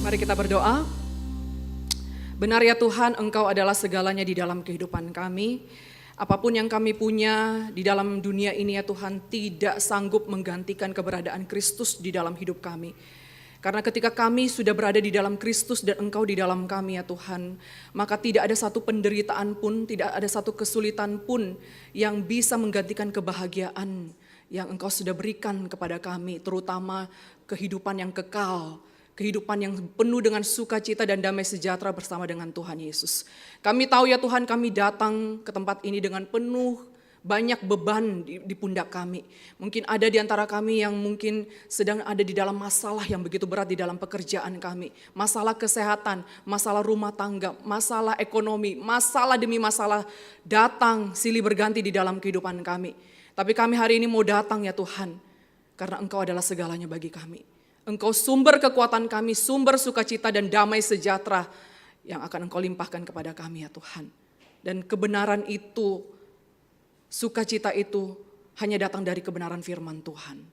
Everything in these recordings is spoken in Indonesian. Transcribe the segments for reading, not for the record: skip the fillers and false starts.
Mari kita berdoa. Benar ya Tuhan, Engkau adalah segalanya di dalam kehidupan kami. Apapun yang kami punya di dalam dunia ini ya Tuhan, tidak sanggup menggantikan keberadaan Kristus di dalam hidup kami. Karena ketika kami sudah berada di dalam Kristus dan Engkau di dalam kami ya Tuhan, maka tidak ada satu penderitaan pun, tidak ada satu kesulitan pun yang bisa menggantikan kebahagiaan yang Engkau sudah berikan kepada kami, terutama kehidupan yang kekal, kehidupan yang penuh dengan sukacita dan damai sejahtera bersama dengan Tuhan Yesus. Kami tahu ya Tuhan, kami datang ke tempat ini dengan penuh banyak beban di pundak kami. Mungkin ada di antara kami yang mungkin sedang ada di dalam masalah yang begitu berat di dalam pekerjaan kami. Masalah kesehatan, masalah rumah tangga, masalah ekonomi, masalah demi masalah datang silih berganti di dalam kehidupan kami. Tapi kami hari ini mau datang ya Tuhan, karena Engkau adalah segalanya bagi kami. Engkau sumber kekuatan kami, sumber sukacita dan damai sejahtera yang akan Engkau limpahkan kepada kami ya Tuhan. Dan kebenaran itu, sukacita itu hanya datang dari kebenaran firman Tuhan.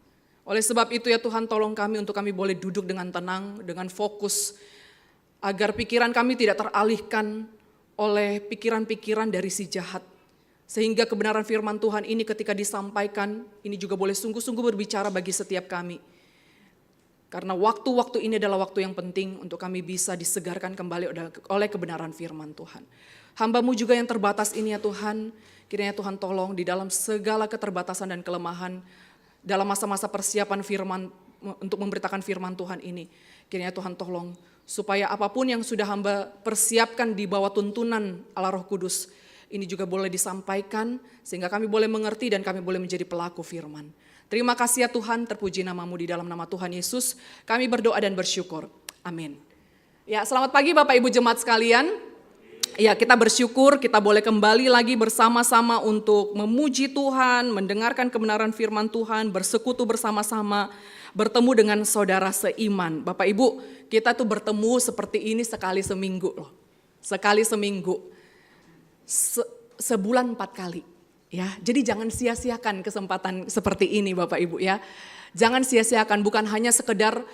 Oleh sebab itu ya Tuhan, tolong kami untuk kami boleh duduk dengan tenang, dengan fokus, agar pikiran kami tidak teralihkan oleh pikiran-pikiran dari si jahat. Sehingga kebenaran firman Tuhan ini ketika disampaikan, ini juga boleh sungguh-sungguh berbicara bagi setiap kami. Karena waktu-waktu ini adalah waktu yang penting untuk kami bisa disegarkan kembali oleh kebenaran firman Tuhan. Hamba-Mu juga yang terbatas ini ya Tuhan, kiranya Tuhan tolong di dalam segala keterbatasan dan kelemahan, dalam masa-masa persiapan firman, untuk memberitakan firman Tuhan ini. Kiranya Tuhan tolong, supaya apapun yang sudah hamba persiapkan di bawah tuntunan Allah Roh Kudus, ini juga boleh disampaikan, sehingga kami boleh mengerti dan kami boleh menjadi pelaku firman. Terima kasih ya Tuhan, terpuji nama-Mu di dalam nama Tuhan Yesus. Kami berdoa dan bersyukur. Amin. Ya, selamat pagi Bapak Ibu jemaat sekalian. Ya, kita bersyukur kita boleh kembali lagi bersama-sama untuk memuji Tuhan, mendengarkan kebenaran firman Tuhan, bersekutu bersama-sama, bertemu dengan saudara seiman. Bapak Ibu, kita tuh bertemu seperti ini sekali seminggu loh. Sekali seminggu. Sebulan 4 kali. Ya, jadi jangan sia-siakan kesempatan seperti ini Bapak Ibu ya. Jangan sia-siakan, bukan hanya sekedar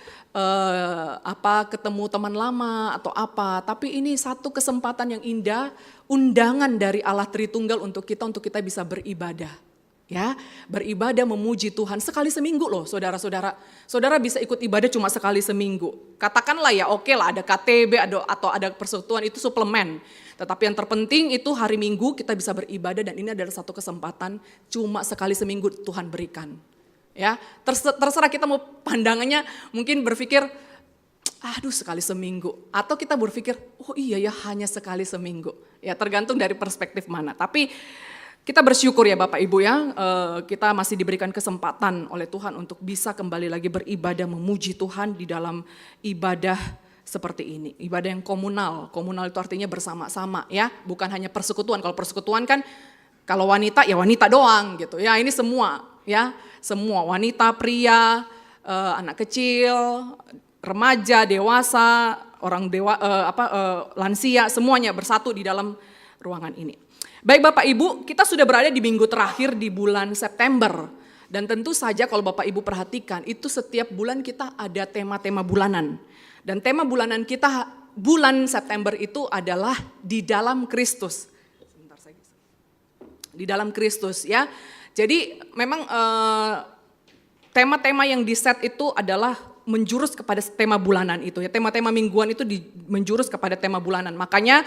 ketemu teman lama atau apa, tapi ini satu kesempatan yang indah, undangan dari Allah Tritunggal untuk kita bisa beribadah. Ya, beribadah memuji Tuhan sekali seminggu loh saudara-saudara. Saudara bisa ikut ibadah cuma sekali seminggu. Katakanlah ya oke lah ada KTB atau ada persekutuan itu suplemen. Tetapi yang terpenting itu hari Minggu kita bisa beribadah dan ini adalah satu kesempatan cuma sekali seminggu Tuhan berikan. Ya, terserah kita mau pandangannya mungkin berpikir aduh sekali seminggu atau kita berpikir oh iya ya hanya sekali seminggu. Ya tergantung dari perspektif mana. Tapi kita bersyukur ya Bapak Ibu ya, kita masih diberikan kesempatan oleh Tuhan untuk bisa kembali lagi beribadah memuji Tuhan di dalam ibadah seperti ini. Ibadah yang komunal, komunal itu artinya bersama-sama ya, bukan hanya persekutuan. Kalau persekutuan kan kalau wanita ya wanita doang gitu ya, ini semua ya, semua wanita, pria, anak kecil, remaja, dewasa, orang lansia semuanya bersatu di dalam ruangan ini. Baik Bapak Ibu, kita sudah berada di minggu terakhir di bulan September. Dan tentu saja kalau Bapak Ibu perhatikan, itu setiap bulan kita ada tema-tema bulanan. Dan tema bulanan kita bulan September itu adalah di dalam Kristus. Di dalam Kristus ya. Jadi memang tema-tema yang di-set itu adalah menjurus kepada tema bulanan itu ya. Tema-tema mingguan itu menjurus kepada tema bulanan. Makanya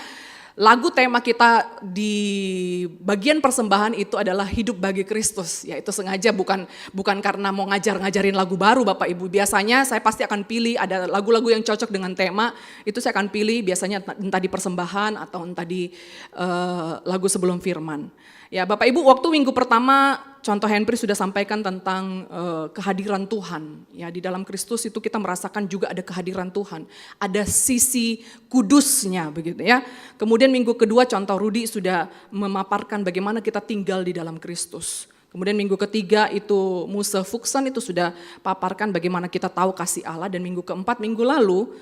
lagu tema kita di bagian persembahan itu adalah hidup bagi Kristus. Ya itu sengaja bukan karena mau ngajarin lagu baru Bapak Ibu. Biasanya saya pasti akan pilih ada lagu-lagu yang cocok dengan tema. Itu saya akan pilih biasanya entah di persembahan atau entah di lagu sebelum firman. Ya Bapak Ibu, waktu minggu pertama contoh Henry sudah sampaikan tentang kehadiran Tuhan. Ya di dalam Kristus itu kita merasakan juga ada kehadiran Tuhan. Ada sisi kudusnya begitu ya. Kemudian minggu kedua contoh Rudi sudah memaparkan bagaimana kita tinggal di dalam Kristus. Kemudian minggu ketiga itu Musa Fuksan itu sudah paparkan bagaimana kita tahu kasih Allah. Dan minggu keempat, minggu lalu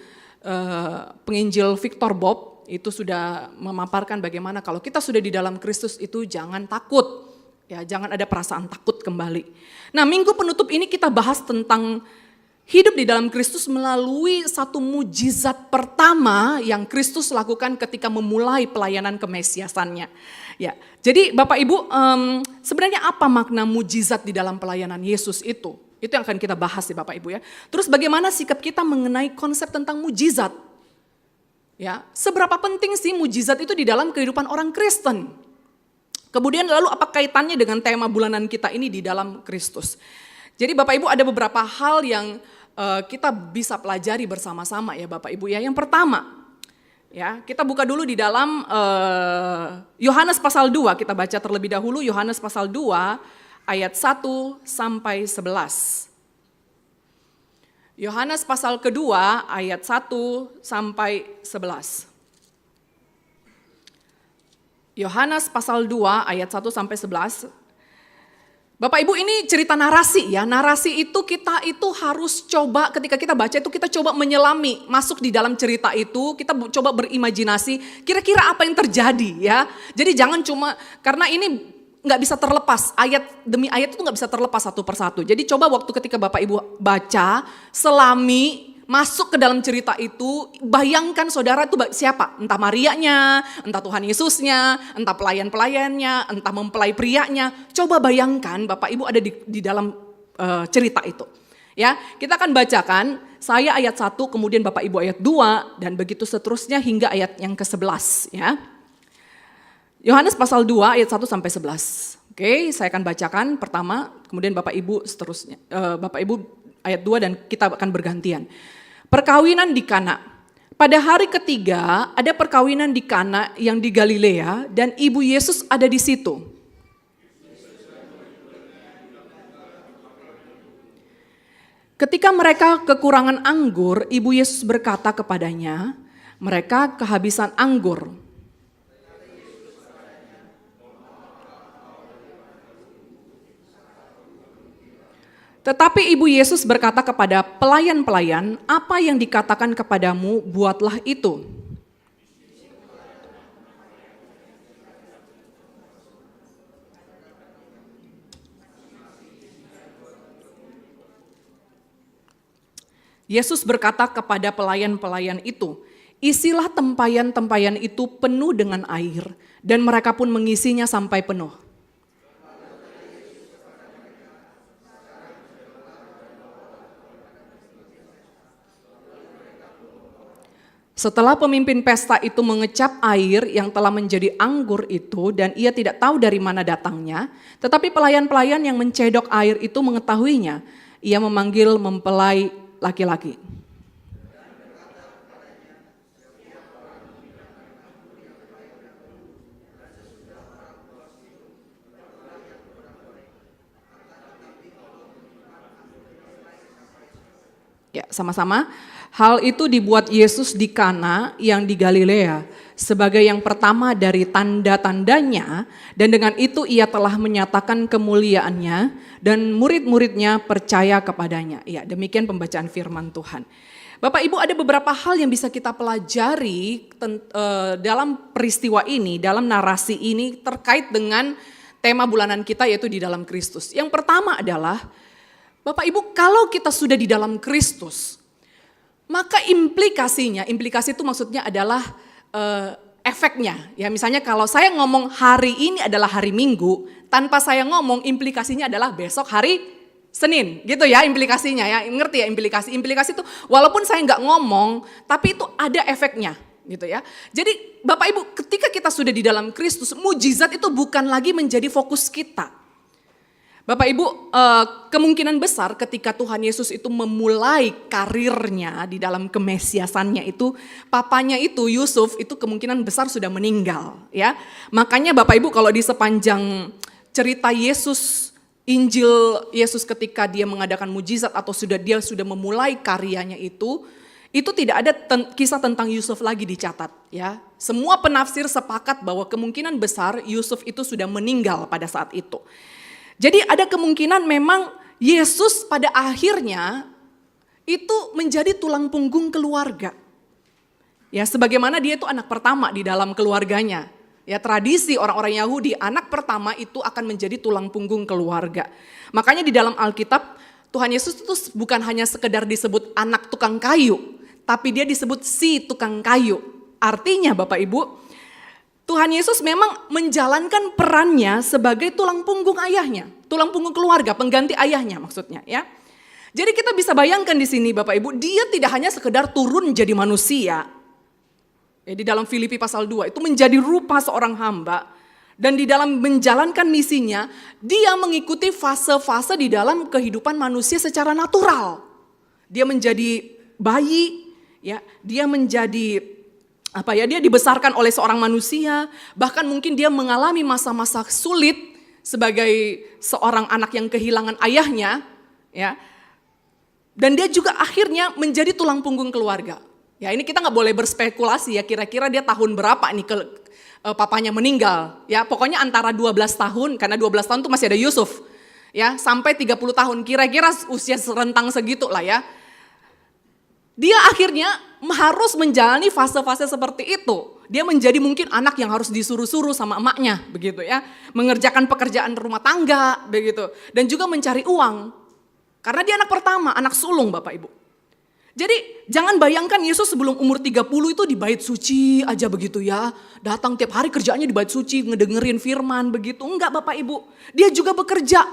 penginjil Victor Bob itu sudah memaparkan bagaimana kalau kita sudah di dalam Kristus itu jangan takut. Ya, jangan ada perasaan takut kembali. Nah, minggu penutup ini kita bahas tentang hidup di dalam Kristus melalui satu mujizat pertama yang Kristus lakukan ketika memulai pelayanan kemesiasannya. Ya, jadi Bapak Ibu, sebenarnya apa makna mujizat di dalam pelayanan Yesus itu? Itu yang akan kita bahas ya Bapak Ibu ya. Terus bagaimana sikap kita mengenai konsep tentang mujizat? Ya, seberapa penting sih mujizat itu di dalam kehidupan orang Kristen? Kemudian lalu apa kaitannya dengan tema bulanan kita ini di dalam Kristus? Jadi Bapak Ibu ada beberapa hal yang kita bisa pelajari bersama-sama ya Bapak Ibu ya. Yang pertama, ya kita buka dulu di dalam Yohanes pasal 2, kita baca terlebih dahulu Yohanes pasal 2 ayat 1 sampai 11. Yohanes pasal kedua ayat 1 sampai 11. Yohanes pasal 2 ayat 1 sampai 11. Bapak Ibu ini cerita narasi ya, narasi itu kita itu harus coba ketika kita baca itu kita coba menyelami, masuk di dalam cerita itu, kita coba berimajinasi kira-kira apa yang terjadi ya. Jadi jangan cuma, karena ini nggak bisa terlepas, ayat demi ayat itu nggak bisa terlepas satu persatu. Jadi coba waktu ketika Bapak Ibu baca, selami, masuk ke dalam cerita itu, bayangkan saudara itu siapa? Entah Marianya, entah Tuhan Yesusnya, entah pelayan-pelayannya, entah mempelai prianya. Coba bayangkan Bapak Ibu ada di dalam cerita itu. Ya, kita akan bacakan, saya ayat 1, kemudian Bapak Ibu ayat 2, dan begitu seterusnya hingga ayat yang ke-11 ya. Yohanes pasal 2 ayat 1 sampai 11. Oke, saya akan bacakan pertama, kemudian Bapak Ibu seterusnya. Bapak Ibu ayat 2 dan kita akan bergantian. Perkawinan di Kana. Pada hari ketiga ada perkawinan di Kana yang di Galilea dan ibu Yesus ada di situ. Ketika mereka kekurangan anggur, ibu Yesus berkata kepadanya, mereka kehabisan anggur. Tetapi ibu Yesus berkata kepada pelayan-pelayan, apa yang dikatakan kepadamu, buatlah itu. Yesus berkata kepada pelayan-pelayan itu, isilah tempayan-tempayan itu penuh dengan air, dan mereka pun mengisinya sampai penuh. Setelah pemimpin pesta itu mengecap air yang telah menjadi anggur itu dan ia tidak tahu dari mana datangnya, tetapi pelayan-pelayan yang mencedok air itu mengetahuinya, ia memanggil mempelai laki-laki. Ya, sama-sama. Hal itu dibuat Yesus di Kana yang di Galilea sebagai yang pertama dari tanda-tandanya, dan dengan itu ia telah menyatakan kemuliaannya dan murid-muridnya percaya kepadanya. Ya, demikian pembacaan firman Tuhan. Bapak Ibu, ada beberapa hal yang bisa kita pelajari dalam peristiwa ini, dalam narasi ini terkait dengan tema bulanan kita yaitu di dalam Kristus. Yang pertama adalah Bapak Ibu, kalau kita sudah di dalam Kristus, maka implikasi itu maksudnya adalah efeknya. Ya, misalnya kalau saya ngomong hari ini adalah hari Minggu, tanpa saya ngomong implikasinya adalah besok hari Senin, gitu ya implikasinya ya. Ngerti ya implikasi? Implikasi itu walaupun saya nggak ngomong, tapi itu ada efeknya, gitu ya. Jadi Bapak Ibu, ketika kita sudah di dalam Kristus, mujizat itu bukan lagi menjadi fokus kita. Bapak Ibu, kemungkinan besar ketika Tuhan Yesus itu memulai karirnya di dalam kemesiasannya itu, papanya itu Yusuf itu kemungkinan besar sudah meninggal, ya. Makanya Bapak Ibu kalau di sepanjang cerita Yesus, Injil Yesus ketika dia mengadakan mujizat atau dia sudah memulai karyanya itu tidak ada kisah tentang Yusuf lagi dicatat, ya. Semua penafsir sepakat bahwa kemungkinan besar Yusuf itu sudah meninggal pada saat itu. Jadi ada kemungkinan memang Yesus pada akhirnya itu menjadi tulang punggung keluarga. Ya, sebagaimana dia itu anak pertama di dalam keluarganya. Ya, tradisi orang-orang Yahudi, anak pertama itu akan menjadi tulang punggung keluarga. Makanya di dalam Alkitab Tuhan Yesus itu bukan hanya sekedar disebut anak tukang kayu, tapi dia disebut si tukang kayu. Artinya Bapak Ibu, Tuhan Yesus memang menjalankan perannya sebagai tulang punggung ayahnya, tulang punggung keluarga, pengganti ayahnya maksudnya ya. Jadi kita bisa bayangkan di sini Bapak Ibu, dia tidak hanya sekedar turun jadi manusia. Ya, di dalam Filipi pasal 2 itu menjadi rupa seorang hamba. Dan di dalam menjalankan misinya, dia mengikuti fase-fase di dalam kehidupan manusia secara natural. Dia menjadi bayi, ya, dia menjadi dia dibesarkan oleh seorang manusia, bahkan mungkin dia mengalami masa-masa sulit sebagai seorang anak yang kehilangan ayahnya, ya. Dan dia juga akhirnya menjadi tulang punggung keluarga. Ya, ini kita nggak boleh berspekulasi ya, kira-kira dia tahun berapa nih papanya meninggal, ya pokoknya antara 12 tahun, karena 12 tahun itu masih ada Yusuf, ya sampai 30 tahun, kira-kira usia serentang segitu lah ya. Dia akhirnya harus menjalani fase-fase seperti itu. Dia menjadi mungkin anak yang harus disuruh-suruh sama emaknya, begitu ya, mengerjakan pekerjaan rumah tangga, begitu, dan juga mencari uang, karena dia anak pertama, anak sulung Bapak Ibu. Jadi jangan bayangkan Yesus sebelum umur 30 itu di bait suci aja begitu ya. Datang tiap hari kerjaannya di bait suci, ngedengerin firman begitu. Enggak Bapak Ibu, dia juga bekerja.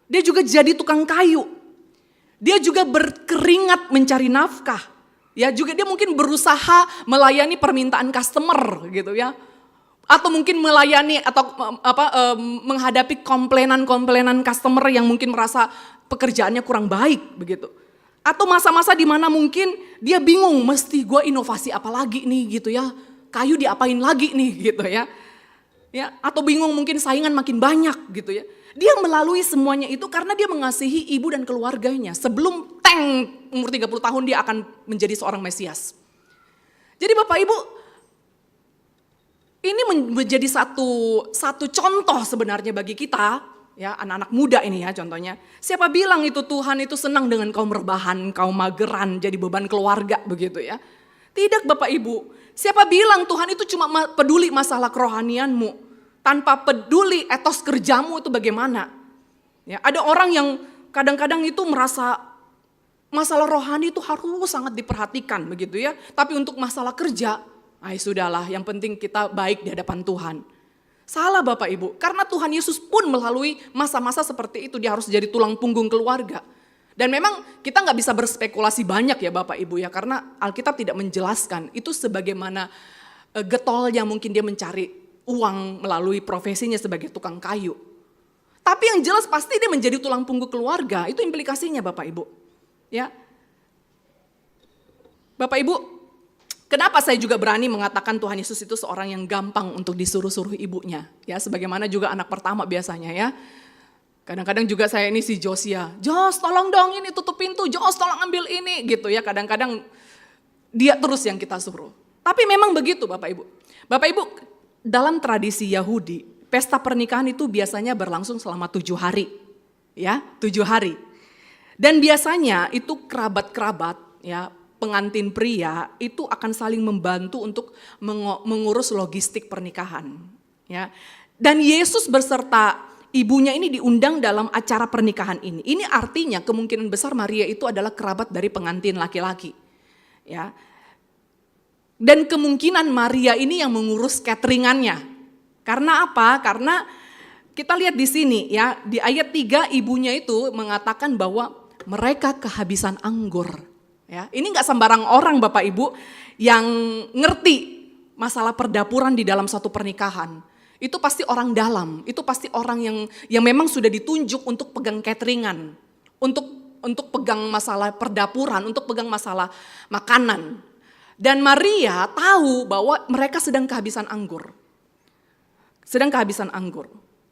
Dia juga jadi tukang kayu. Dia juga berkeringat mencari nafkah. Ya juga dia mungkin berusaha melayani permintaan customer gitu ya. Atau mungkin melayani atau menghadapi komplainan customer yang mungkin merasa pekerjaannya kurang baik begitu. Atau masa-masa di mana mungkin dia bingung, mesti gue inovasi apa lagi nih gitu ya. Kayu diapain lagi nih gitu ya. Ya, atau bingung mungkin saingan makin banyak gitu ya. Dia melalui semuanya itu karena dia mengasihi ibu dan keluarganya. Sebelum umur 30 tahun dia akan menjadi seorang Mesias. Jadi Bapak Ibu, ini menjadi satu contoh sebenarnya bagi kita. Ya, anak-anak muda ini ya contohnya. Siapa bilang itu Tuhan itu senang dengan kaum rebahan, kaum mageran, jadi beban keluarga begitu ya. Tidak Bapak Ibu. Siapa bilang Tuhan itu cuma peduli masalah kerohanianmu, tanpa peduli etos kerjamu itu bagaimana. Ya, ada orang yang kadang-kadang itu merasa masalah rohani itu harus sangat diperhatikan begitu ya. Tapi untuk masalah kerja, sudahlah yang penting kita baik di hadapan Tuhan. Salah Bapak Ibu, karena Tuhan Yesus pun melalui masa-masa seperti itu, dia harus jadi tulang punggung keluarga. Dan memang kita nggak bisa berspekulasi banyak ya Bapak Ibu ya, karena Alkitab tidak menjelaskan itu sebagaimana getolnya mungkin dia mencari uang melalui profesinya sebagai tukang kayu. Tapi yang jelas pasti dia menjadi tulang punggung keluarga, itu implikasinya Bapak Ibu. Ya, Bapak Ibu, kenapa saya juga berani mengatakan Tuhan Yesus itu seorang yang gampang untuk disuruh-suruh ibunya. Ya, sebagaimana juga anak pertama biasanya ya. Kadang-kadang juga saya ini si Josia, Jos tolong dong ini tutup pintu, Jos tolong ambil ini gitu ya. Kadang-kadang dia terus yang kita suruh. Tapi memang begitu Bapak Ibu. Bapak Ibu, dalam tradisi Yahudi, pesta pernikahan itu biasanya berlangsung selama 7 hari. Ya, 7 hari. Dan biasanya itu kerabat-kerabat ya, pengantin pria itu akan saling membantu untuk mengurus logistik pernikahan. Ya. Dan Yesus beserta ibunya ini diundang dalam acara pernikahan ini. Ini artinya kemungkinan besar Maria itu adalah kerabat dari pengantin laki-laki. Ya. Dan kemungkinan Maria ini yang mengurus cateringannya. Karena apa? Karena kita lihat di sini ya, di ayat 3 ibunya itu mengatakan bahwa mereka kehabisan anggur. Ya, ini nggak sembarang orang Bapak Ibu yang ngerti masalah perdapuran di dalam satu pernikahan. Itu pasti orang dalam, itu pasti orang yang memang sudah ditunjuk untuk pegang cateringan, untuk pegang masalah perdapuran, untuk pegang masalah makanan. Dan Maria tahu bahwa mereka sedang kehabisan anggur.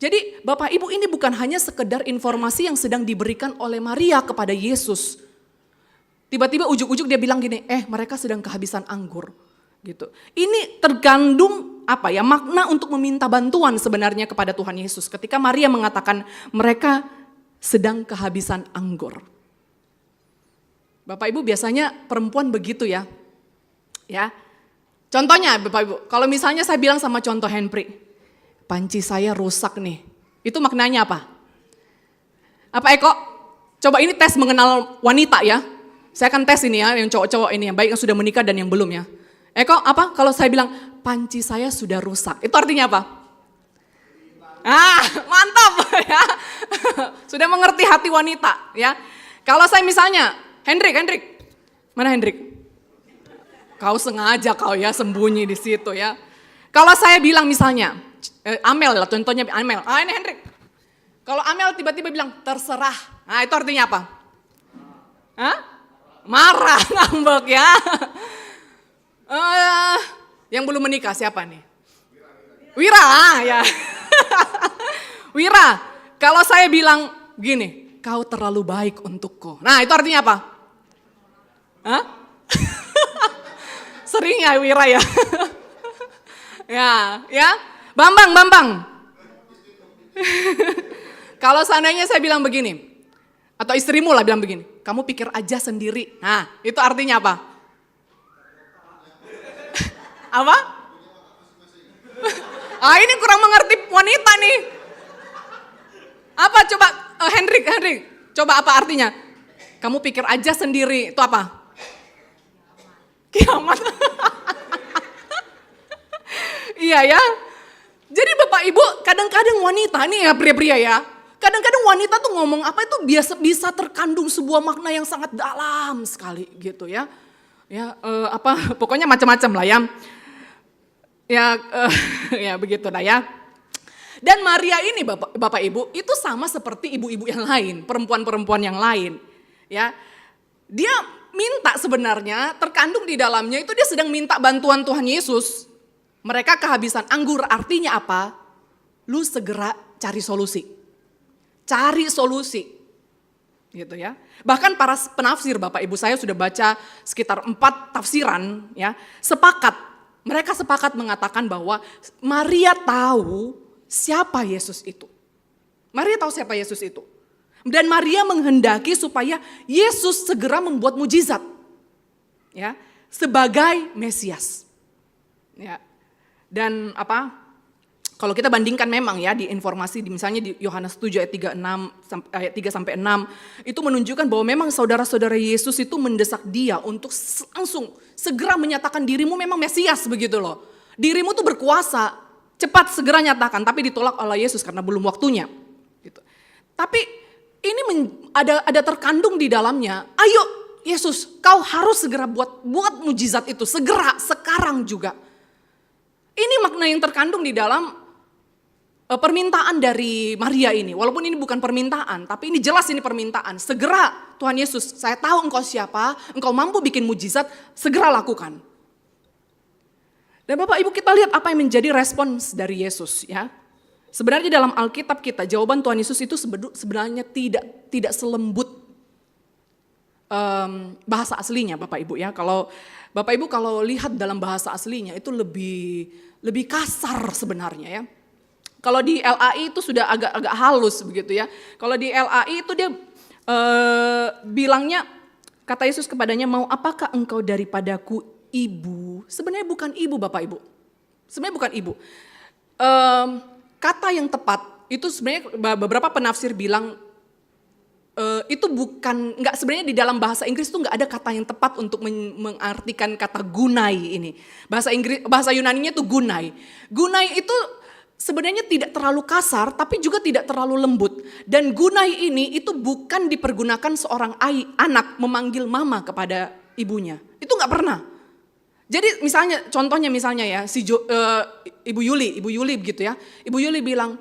Jadi Bapak Ibu ini bukan hanya sekedar informasi yang sedang diberikan oleh Maria kepada Yesus. Tiba-tiba ujuk-ujuk dia bilang gini, mereka sedang kehabisan anggur. Gitu. Ini terkandung makna untuk meminta bantuan sebenarnya kepada Tuhan Yesus. Ketika Maria mengatakan mereka sedang kehabisan anggur. Bapak Ibu biasanya perempuan begitu ya. Ya. Contohnya Bapak Ibu, kalau misalnya saya bilang sama contoh Henry, panci saya rusak nih. Itu maknanya apa? Apa Eko? Coba ini tes mengenal wanita ya. Saya akan tes ini ya, yang cowok-cowok ini, yang baik yang sudah menikah dan yang belum ya. Kok apa? Kalau saya bilang, panci saya sudah rusak, itu artinya apa? Mantap ya. Sudah mengerti hati wanita ya. Kalau saya misalnya, Hendrik, mana Hendrik? Kau sengaja kau ya sembunyi di situ ya. Kalau saya bilang misalnya, Amel lah contohnya Amel. Ini Hendrik. Kalau Amel tiba-tiba bilang terserah, itu artinya apa? Marah, ngambek ya. Yang belum menikah siapa nih? Wira ya. Wira, kalau saya bilang gini, kau terlalu baik untukku. Nah itu artinya apa? Sering ya Wira ya. ya. Bambang. Kalau seandainya saya bilang begini, atau istrimu lah bilang begini, kamu pikir aja sendiri. Nah itu artinya apa? Apa? Ini kurang mengerti wanita nih. Apa coba Hendrik, coba apa artinya? Kamu pikir aja sendiri, itu apa? Kiamat. Iya ya. Jadi Bapak Ibu, kadang-kadang wanita nih ya pria-pria ya. Kadang-kadang wanita tuh ngomong apa itu bisa terkandung sebuah makna yang sangat dalam sekali gitu ya. Pokoknya macam-macam lah ya. Ya begitu dah ya. Dan Maria ini Bapak Ibu itu sama seperti ibu-ibu yang lain, perempuan-perempuan yang lain. Ya, dia minta sebenarnya terkandung di dalamnya itu dia sedang minta bantuan Tuhan Yesus. Mereka kehabisan anggur, artinya apa? Lu segera cari solusi. Cari solusi. Gitu ya. Bahkan para penafsir Bapak Ibu saya sudah baca sekitar 4 tafsiran ya, mereka sepakat mengatakan bahwa Maria tahu siapa Yesus itu. Maria tahu siapa Yesus itu. Dan Maria menghendaki supaya Yesus segera membuat mujizat. Ya, sebagai Mesias. Ya. Dan kalau kita bandingkan memang ya di informasi misalnya di Yohanes 7 ayat 3 sampai 6 itu menunjukkan bahwa memang saudara-saudara Yesus itu mendesak dia untuk langsung segera menyatakan dirimu memang Mesias begitu loh. Dirimu tuh berkuasa, cepat segera nyatakan, tapi ditolak oleh Yesus karena belum waktunya. Gitu. Tapi ini ada terkandung di dalamnya, ayo Yesus kau harus segera buat mujizat itu, segera, sekarang juga. Ini makna yang terkandung di dalam permintaan dari Maria ini. Walaupun ini bukan permintaan, tapi ini jelas ini permintaan. Segera Tuhan Yesus, saya tahu engkau siapa, engkau mampu bikin mujizat, segera lakukan. Dan Bapak Ibu kita lihat apa yang menjadi respons dari Yesus ya. Sebenarnya dalam Alkitab kita jawaban Tuhan Yesus itu sebenarnya tidak selembut bahasa aslinya Bapak Ibu ya. Kalau Bapak Ibu kalau lihat dalam bahasa aslinya itu lebih kasar sebenarnya ya. Kalau di LAI itu sudah agak halus begitu ya. Kalau di LAI itu dia bilangnya, kata Yesus kepadanya, mau apakah engkau daripadaku ibu? Sebenarnya bukan ibu Bapak Ibu. Sebenarnya bukan ibu. Kata yang tepat itu sebenarnya beberapa penafsir bilang itu bukan, enggak, sebenarnya di dalam bahasa Inggris itu enggak ada kata yang tepat untuk mengartikan kata gunai ini. Bahasa Yunaninya itu gunai. Gunai itu sebenarnya tidak terlalu kasar tapi juga tidak terlalu lembut. Dan gunai ini itu bukan dipergunakan seorang anak memanggil mama kepada ibunya. Itu enggak pernah. Jadi contohnya misalnya ya Ibu Yuli begitu ya. Ibu Yuli bilang,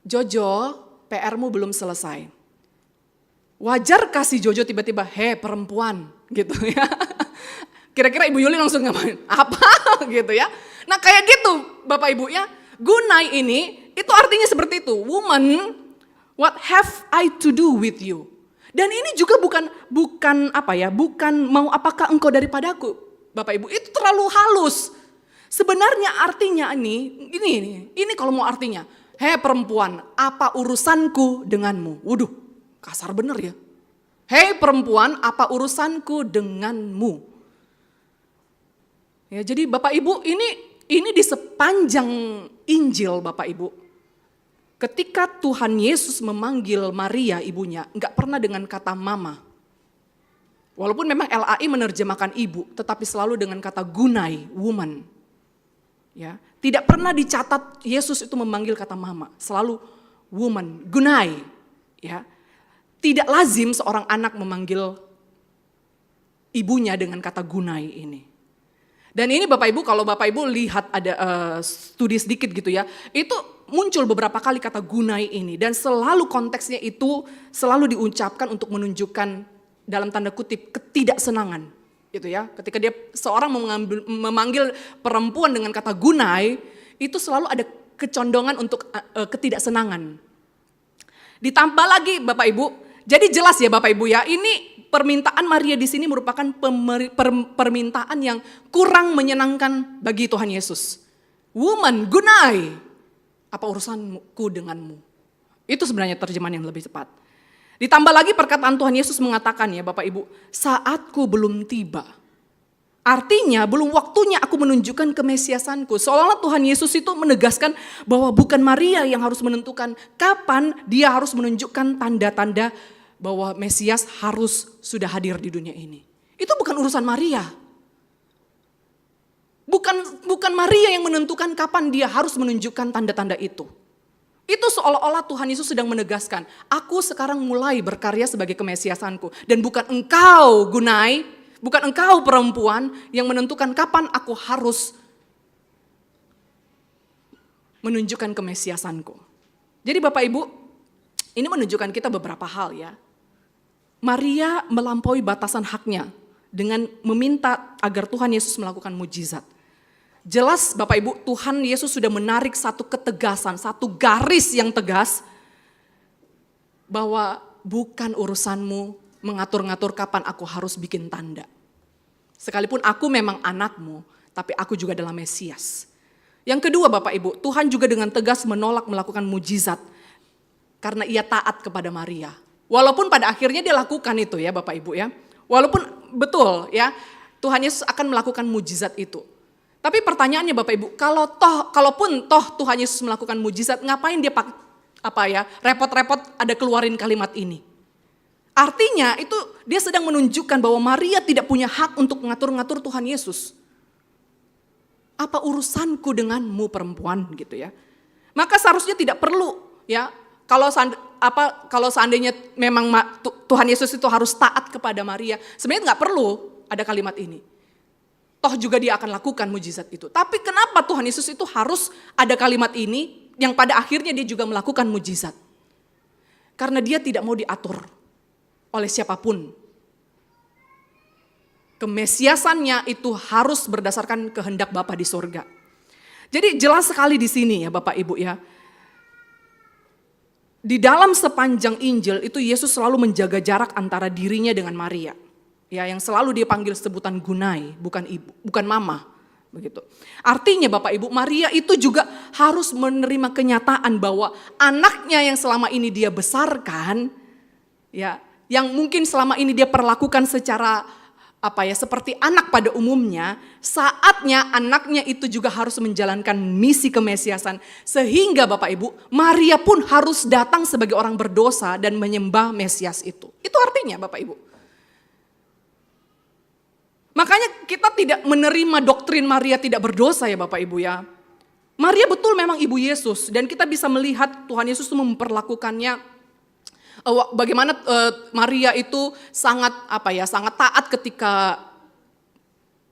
Jojo PR-mu belum selesai. Wajarkah si Jojo tiba-tiba, perempuan gitu ya. Kira-kira Ibu Yuli langsung ngapain? Apa gitu ya. Nah kayak gitu Bapak Ibu ya. Gunai ini itu artinya seperti itu. Woman, what have I to do with you? Dan ini juga bukan mau apakah engkau daripadaku. Bapak Ibu itu terlalu halus. Sebenarnya artinya ini kalau mau artinya. Perempuan, apa urusanku denganmu? Waduh, kasar bener ya. Perempuan, apa urusanku denganmu? Ya, jadi Bapak Ibu ini di sepanjang Injil Bapak Ibu. ketika Tuhan Yesus memanggil Maria ibunya, enggak pernah dengan kata mama. Walaupun memang LAI menerjemahkan ibu, tetapi selalu dengan kata gunai, woman. Ya, tidak pernah dicatat Yesus itu memanggil kata mama, selalu woman, gunai. Ya, tidak lazim seorang anak memanggil ibunya dengan kata gunai ini. Dan ini Bapak Ibu, kalau Bapak Ibu lihat ada studi sedikit gitu ya, itu muncul beberapa kali kata gunai ini. Dan selalu konteksnya itu selalu diucapkan untuk menunjukkan dalam tanda kutip ketidaksenangan. Gitu ya, ketika dia seorang memanggil perempuan dengan kata gunai, itu selalu ada kecondongan untuk ketidaksenangan. Ditambah lagi Bapak Ibu, jadi jelas ya Bapak Ibu ya, ini permintaan Maria di sini merupakan permintaan yang kurang menyenangkan bagi Tuhan Yesus. Woman, gunai, apa urusanku denganmu? Itu sebenarnya terjemahan yang lebih tepat. Ditambah lagi perkataan Tuhan Yesus mengatakan ya Bapak Ibu, saatku belum tiba. Artinya belum waktunya aku menunjukkan kemesiasanku. Seolah-olah Tuhan Yesus itu menegaskan bahwa bukan Maria yang harus menentukan kapan dia harus menunjukkan tanda-tanda bahwa Mesias harus sudah hadir di dunia ini. Itu bukan urusan Maria. Bukan Maria yang menentukan kapan dia harus menunjukkan tanda-tanda itu. Itu seolah-olah Tuhan Yesus sedang menegaskan, aku sekarang mulai berkarya sebagai kemesiasanku. Dan bukan engkau gunai, bukan engkau perempuan yang menentukan kapan aku harus menunjukkan kemesiasanku. Jadi Bapak Ibu, ini menunjukkan kita beberapa hal ya. Maria melampaui batasan haknya dengan meminta agar Tuhan Yesus melakukan mujizat. Jelas Bapak Ibu, Tuhan Yesus sudah menarik satu ketegasan, satu garis yang tegas bahwa bukan urusanmu mengatur-ngatur kapan aku harus bikin tanda. Sekalipun aku memang anakmu, tapi aku juga adalah Mesias. Yang kedua Bapak Ibu, Tuhan juga dengan tegas menolak melakukan mujizat karena ia taat kepada Maria. Walaupun pada akhirnya dia lakukan itu ya Bapak Ibu ya. Walaupun betul ya Tuhan Yesus akan melakukan mujizat itu. Tapi pertanyaannya Bapak Ibu, kalaupun Tuhan Yesus melakukan mujizat, ngapain dia repot-repot ada keluarin kalimat ini? Artinya itu dia sedang menunjukkan bahwa Maria tidak punya hak untuk mengatur-ngatur Tuhan Yesus. Apa urusanku denganmu perempuan gitu ya. Maka seharusnya tidak perlu ya. Kalau seandainya memang Tuhan Yesus itu harus taat kepada Maria, sebenarnya nggak perlu ada kalimat ini. Toh juga dia akan lakukan mujizat itu. Tapi kenapa Tuhan Yesus itu harus ada kalimat ini yang pada akhirnya dia juga melakukan mujizat? Karena dia tidak mau diatur oleh siapapun. Kemesiasannya itu harus berdasarkan kehendak Bapa di surga. Jadi jelas sekali di sini ya Bapak Ibu ya. Di dalam sepanjang Injil itu Yesus selalu menjaga jarak antara dirinya dengan Maria. Ya, yang selalu dia panggil sebutan gunai, bukan ibu, bukan mama, begitu. Artinya Bapak Ibu, Maria itu juga harus menerima kenyataan bahwa anaknya yang selama ini dia besarkan, ya, yang mungkin selama ini dia perlakukan secara seperti anak pada umumnya, saatnya anaknya itu juga harus menjalankan misi kemesiasan. Sehingga Bapak Ibu, Maria pun harus datang sebagai orang berdosa dan menyembah Mesias itu. Itu artinya Bapak Ibu. Makanya kita tidak menerima doktrin Maria tidak berdosa ya Bapak Ibu ya. Maria betul memang ibu Yesus dan kita bisa melihat Tuhan Yesus itu memperlakukannya bagaimana Maria itu sangat taat ketika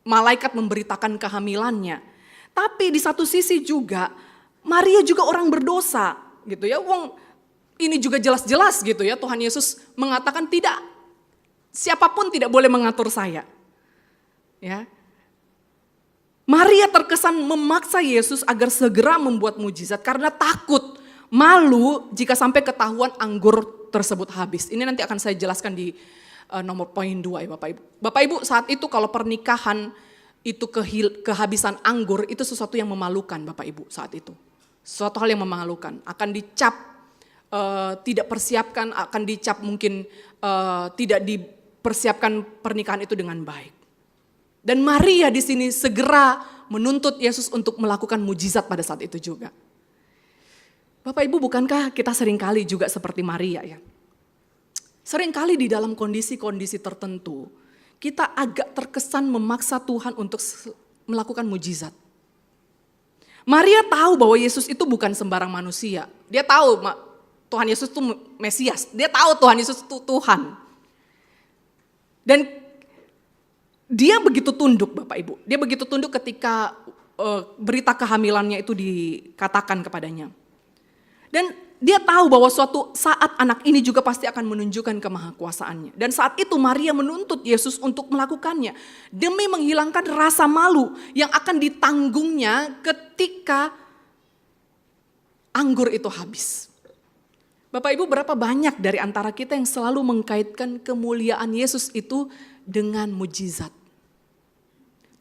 malaikat memberitakan kehamilannya. Tapi di satu sisi juga Maria juga orang berdosa gitu ya. Ini juga jelas-jelas gitu ya Tuhan Yesus mengatakan tidak, siapapun tidak boleh mengatur saya. Ya. Maria terkesan memaksa Yesus agar segera membuat mujizat karena takut, malu jika sampai ketahuan anggur tersebut habis. Ini nanti akan saya jelaskan di nomor poin 2 ya Bapak Ibu. Bapak Ibu saat itu kalau pernikahan itu kehabisan anggur itu sesuatu yang memalukan Bapak Ibu saat itu. Sesuatu hal yang memalukan, akan dicap tidak persiapkan, akan dicap mungkin tidak dipersiapkan pernikahan itu dengan baik. Dan Maria di sini segera menuntut Yesus untuk melakukan mujizat pada saat itu juga. Bapak Ibu, bukankah kita seringkali juga seperti Maria ya? Seringkali di dalam kondisi-kondisi tertentu, kita agak terkesan memaksa Tuhan untuk melakukan mujizat. Maria tahu bahwa Yesus itu bukan sembarang manusia. Dia tahu Tuhan Yesus itu Mesias. Dia tahu Tuhan Yesus itu Tuhan. Dan dia begitu tunduk Bapak Ibu. Dia begitu tunduk ketika berita kehamilannya itu dikatakan kepadanya. Dan dia tahu bahwa suatu saat anak ini juga pasti akan menunjukkan kemahakuasaannya. Dan saat itu Maria menuntut Yesus untuk melakukannya. Demi menghilangkan rasa malu yang akan ditanggungnya ketika anggur itu habis. Bapak Ibu, berapa banyak dari antara kita yang selalu mengkaitkan kemuliaan Yesus itu dengan mujizat.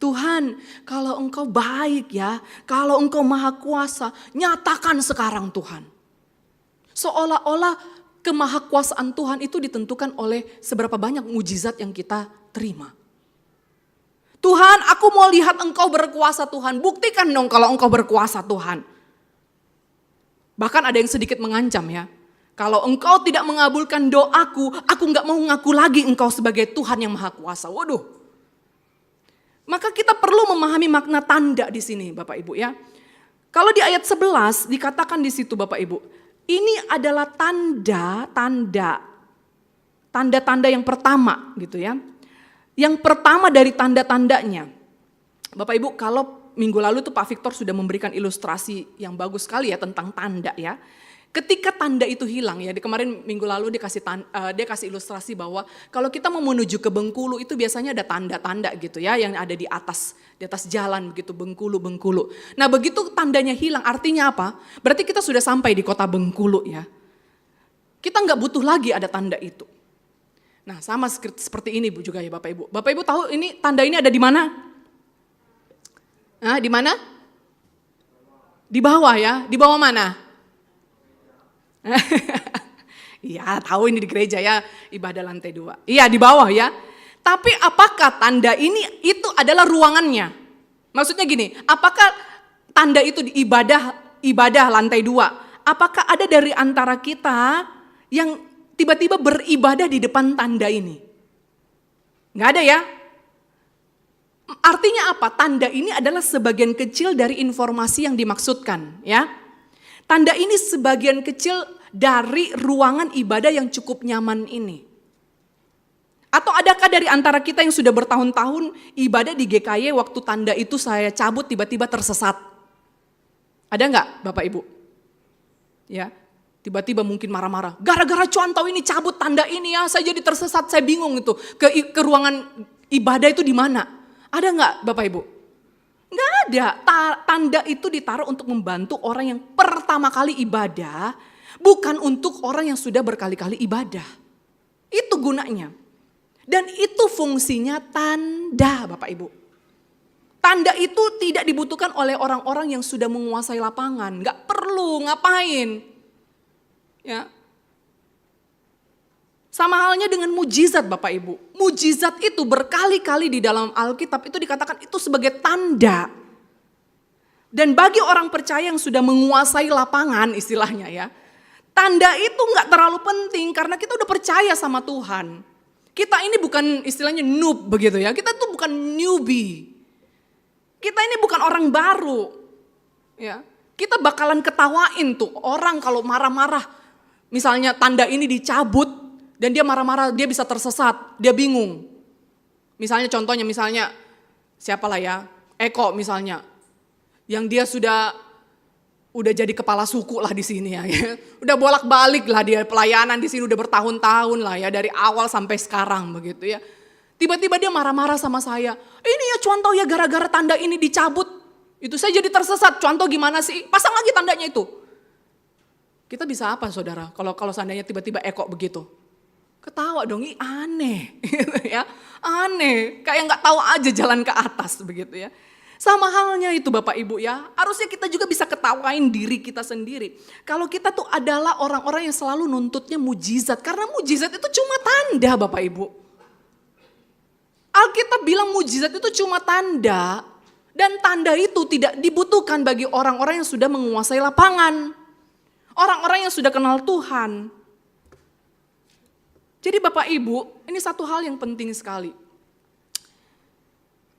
Tuhan, kalau Engkau baik ya, kalau Engkau maha kuasa, nyatakan sekarang Tuhan. Seolah-olah kemahakuasaan Tuhan itu ditentukan oleh seberapa banyak mujizat yang kita terima. Tuhan, aku mau lihat Engkau berkuasa Tuhan, buktikan dong kalau Engkau berkuasa Tuhan. Bahkan ada yang sedikit mengancam ya, kalau Engkau tidak mengabulkan doaku, aku gak mau ngaku lagi Engkau sebagai Tuhan yang maha kuasa. Waduh. Maka kita perlu memahami makna tanda di sini Bapak Ibu ya. Kalau di ayat 11 dikatakan di situ Bapak Ibu, ini adalah tanda-tanda yang pertama gitu ya. Yang pertama dari tanda-tandanya. Bapak Ibu, kalau minggu lalu tuh Pak Victor sudah memberikan ilustrasi yang bagus sekali ya tentang tanda ya. Ketika tanda itu hilang ya, di kemarin minggu lalu dia kasih ilustrasi bahwa kalau kita mau menuju ke Bengkulu itu biasanya ada tanda-tanda gitu ya yang ada di atas jalan begitu Bengkulu. Nah begitu tandanya hilang artinya apa? Berarti kita sudah sampai di kota Bengkulu ya. Kita nggak butuh lagi ada tanda itu. Nah sama seperti ini Bu juga ya Bapak Ibu. Bapak Ibu tahu ini tanda ini ada di mana? Nah di mana? Di bawah ya. Di bawah mana? Iya tahu ini di gereja ya, ibadah lantai 2. Iya di bawah ya. Tapi apakah tanda ini itu adalah ruangannya? Maksudnya gini, apakah tanda itu di ibadah lantai 2? Apakah ada dari antara kita yang tiba-tiba beribadah di depan tanda ini? Nggak ada ya? Artinya apa? Tanda ini adalah sebagian kecil dari informasi yang dimaksudkan ya. Tanda ini sebagian kecil dari ruangan ibadah yang cukup nyaman ini. Atau adakah dari antara kita yang sudah bertahun-tahun ibadah di GKY waktu tanda itu saya cabut tiba-tiba tersesat? Ada enggak Bapak Ibu? Ya, tiba-tiba mungkin marah-marah. Gara-gara contoh ini cabut tanda ini ya, saya jadi tersesat, saya bingung itu. Ke ruangan ibadah itu di mana? Ada enggak Bapak Ibu? Enggak ada. Tanda itu ditaruh untuk membantu orang yang pertama kali ibadah, bukan untuk orang yang sudah berkali-kali ibadah. Itu gunanya. Dan itu fungsinya tanda Bapak Ibu. Tanda itu tidak dibutuhkan oleh orang-orang yang sudah menguasai lapangan. Enggak perlu, ngapain. Ya. Sama halnya dengan mujizat Bapak Ibu. Mujizat itu berkali-kali di dalam Alkitab itu dikatakan itu sebagai tanda. Dan bagi orang percaya yang sudah menguasai lapangan istilahnya ya. Tanda itu gak terlalu penting karena kita udah percaya sama Tuhan. Kita ini bukan istilahnya noob begitu ya. Kita tuh bukan newbie. Kita ini bukan orang baru. Ya. Kita bakalan ketawain tuh orang kalau marah-marah. Misalnya tanda ini dicabut dan dia marah-marah, dia bisa tersesat, dia bingung. Misalnya contohnya siapalah ya, Eko misalnya. Yang dia udah jadi kepala suku lah di sini ya. Udah bolak-balik lah dia pelayanan di sini udah bertahun-tahun lah ya dari awal sampai sekarang begitu ya. Tiba-tiba dia marah-marah sama saya. Ini ya contoh ya gara-gara tanda ini dicabut. Itu saya jadi tersesat. Contoh gimana sih? Pasang lagi tandanya itu. Kita bisa apa saudara kalau seandainya tiba-tiba Eko begitu? Ketawa dong, ini aneh gitu ya. Aneh, kayak gak tahu aja jalan ke atas begitu ya. Sama halnya itu Bapak Ibu ya, harusnya kita juga bisa ketawain diri kita sendiri. Kalau kita tuh adalah orang-orang yang selalu nuntutnya mujizat, karena mujizat itu cuma tanda Bapak Ibu. Alkitab bilang mujizat itu cuma tanda, dan tanda itu tidak dibutuhkan bagi orang-orang yang sudah menguasai lapangan. Orang-orang yang sudah kenal Tuhan. Jadi Bapak Ibu, ini satu hal yang penting sekali.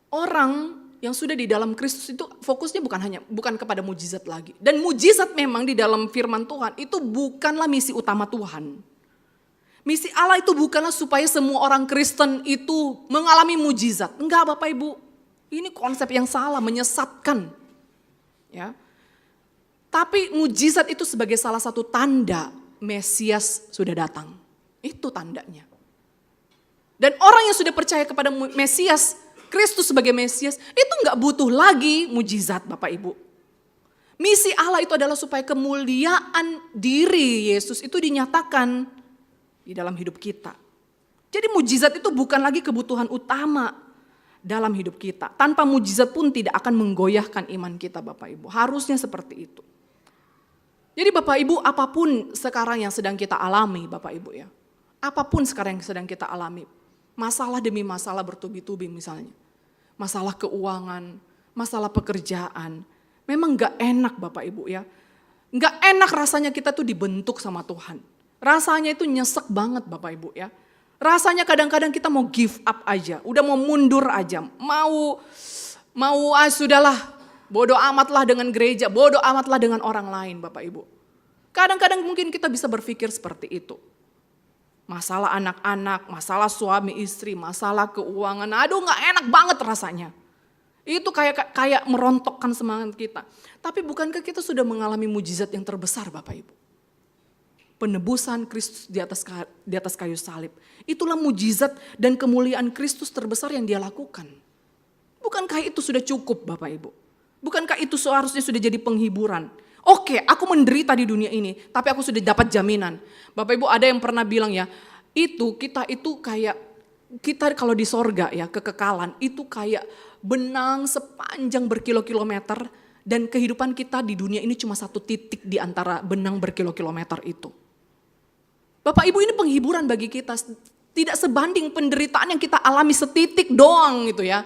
Orang yang sudah di dalam Kristus itu fokusnya bukan kepada mujizat lagi. Dan mujizat memang di dalam firman Tuhan itu bukanlah misi utama Tuhan. Misi Allah itu bukanlah supaya semua orang Kristen itu mengalami mujizat. Enggak Bapak Ibu, ini konsep yang salah, menyesatkan. Ya. Tapi mujizat itu sebagai salah satu tanda Mesias sudah datang. Itu tandanya. Dan orang yang sudah percaya kepada Mesias, Kristus sebagai Mesias, itu enggak butuh lagi mujizat Bapak Ibu. Misi Allah itu adalah supaya kemuliaan diri Yesus itu dinyatakan di dalam hidup kita. Jadi mujizat itu bukan lagi kebutuhan utama dalam hidup kita. Tanpa mujizat pun tidak akan menggoyahkan iman kita Bapak Ibu. Harusnya seperti itu. Jadi Bapak Ibu, apapun sekarang yang sedang kita alami Bapak Ibu ya. Apapun sekarang yang sedang kita alami. Masalah demi masalah bertubi-tubi misalnya. Masalah keuangan, masalah pekerjaan. Memang gak enak Bapak Ibu ya. Gak enak rasanya kita tuh dibentuk sama Tuhan. Rasanya itu nyesek banget Bapak Ibu ya. Rasanya kadang-kadang kita mau give up aja. Udah mau mundur aja. Sudahlah. Bodoh amatlah dengan gereja. Bodoh amatlah dengan orang lain Bapak Ibu. Kadang-kadang mungkin kita bisa berpikir seperti itu. Masalah anak-anak, masalah suami istri, masalah keuangan. Aduh gak enak banget rasanya. Itu kayak merontokkan semangat kita. Tapi bukankah kita sudah mengalami mujizat yang terbesar Bapak Ibu? Penebusan Kristus di atas kayu salib. Itulah mujizat dan kemuliaan Kristus terbesar yang dia lakukan. Bukankah itu sudah cukup Bapak Ibu? Bukankah itu seharusnya sudah jadi penghiburan? Oke, aku menderita di dunia ini, tapi aku sudah dapat jaminan. Bapak Ibu ada yang pernah bilang ya, kita kalau di sorga ya, kekekalan itu kayak benang sepanjang berkilo-kilometer dan kehidupan kita di dunia ini cuma satu titik di antara benang berkilo-kilometer itu. Bapak Ibu ini penghiburan bagi kita, tidak sebanding penderitaan yang kita alami setitik doang gitu ya.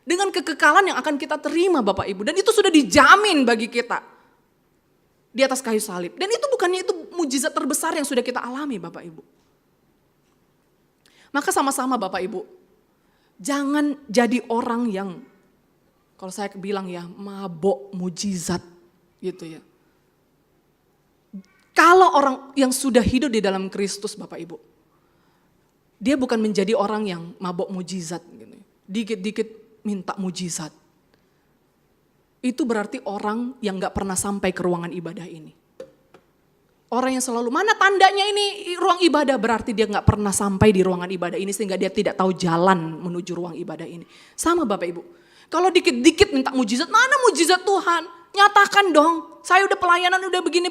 Dengan kekekalan yang akan kita terima Bapak Ibu, dan itu sudah dijamin bagi kita. Di atas kayu salib. Dan itu bukannya itu mujizat terbesar yang sudah kita alami Bapak Ibu. Maka sama-sama Bapak Ibu, jangan jadi orang yang, kalau saya bilang ya, mabok mujizat gitu ya. Kalau orang yang sudah hidup di dalam Kristus Bapak Ibu, dia bukan menjadi orang yang mabok mujizat gitu. Dikit-dikit minta mujizat. Itu berarti orang yang gak pernah sampai ke ruangan ibadah ini. Orang yang selalu, mana tandanya ini ruang ibadah, berarti dia gak pernah sampai di ruangan ibadah ini sehingga dia tidak tahu jalan menuju ruang ibadah ini. Sama Bapak Ibu, kalau dikit-dikit minta mujizat, mana mujizat Tuhan? Nyatakan dong, saya udah pelayanan udah begini.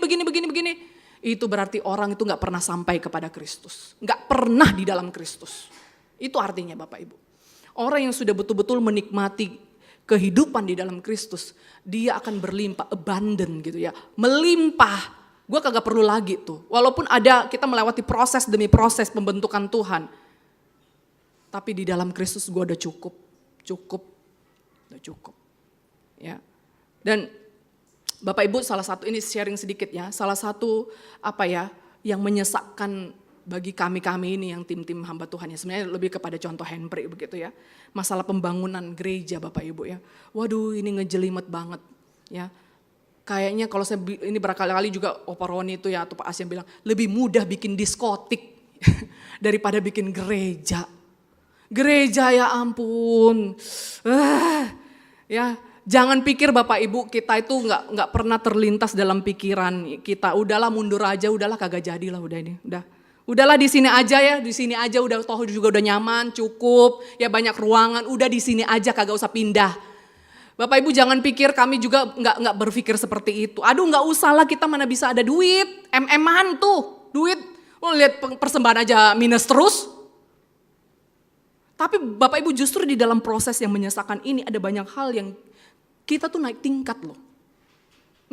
Itu berarti orang itu gak pernah sampai kepada Kristus. Gak pernah di dalam Kristus. Itu artinya Bapak Ibu. Orang yang sudah betul-betul menikmati kehidupan di dalam Kristus, dia akan berlimpah, abundant gitu ya, melimpah. Gue kagak perlu lagi tuh, walaupun ada kita melewati proses demi proses pembentukan Tuhan, tapi di dalam Kristus gue udah cukup, ya. Dan Bapak Ibu salah satu ini sharing sedikit ya, salah satu yang menyesakkan bagi kami ini yang tim-tim hamba Tuhan ya, sebenarnya lebih kepada contoh handbrake begitu ya. Masalah pembangunan gereja Bapak Ibu ya. Waduh ini ngejelimet banget ya. Kayaknya kalau saya ini berkali-kali juga Opa Roni itu ya atau Pak Asyam bilang lebih mudah bikin diskotik daripada bikin gereja. Gereja ya ampun. Ya, jangan pikir Bapak Ibu kita itu nggak pernah terlintas dalam pikiran kita. Udahlah mundur aja, udahlah kagak jadilah udah ini, Udahlah di sini aja ya, di sini aja udah toh juga udah nyaman, cukup, ya banyak ruangan, udah di sini aja kagak usah pindah. Bapak Ibu jangan pikir kami juga nggak berpikir seperti itu. Aduh nggak usah lah kita mana bisa ada duit, MM-an tuh, duit, lihat persembahan aja minus terus. Tapi Bapak Ibu justru di dalam proses yang menyesakan ini ada banyak hal yang kita tuh naik tingkat loh.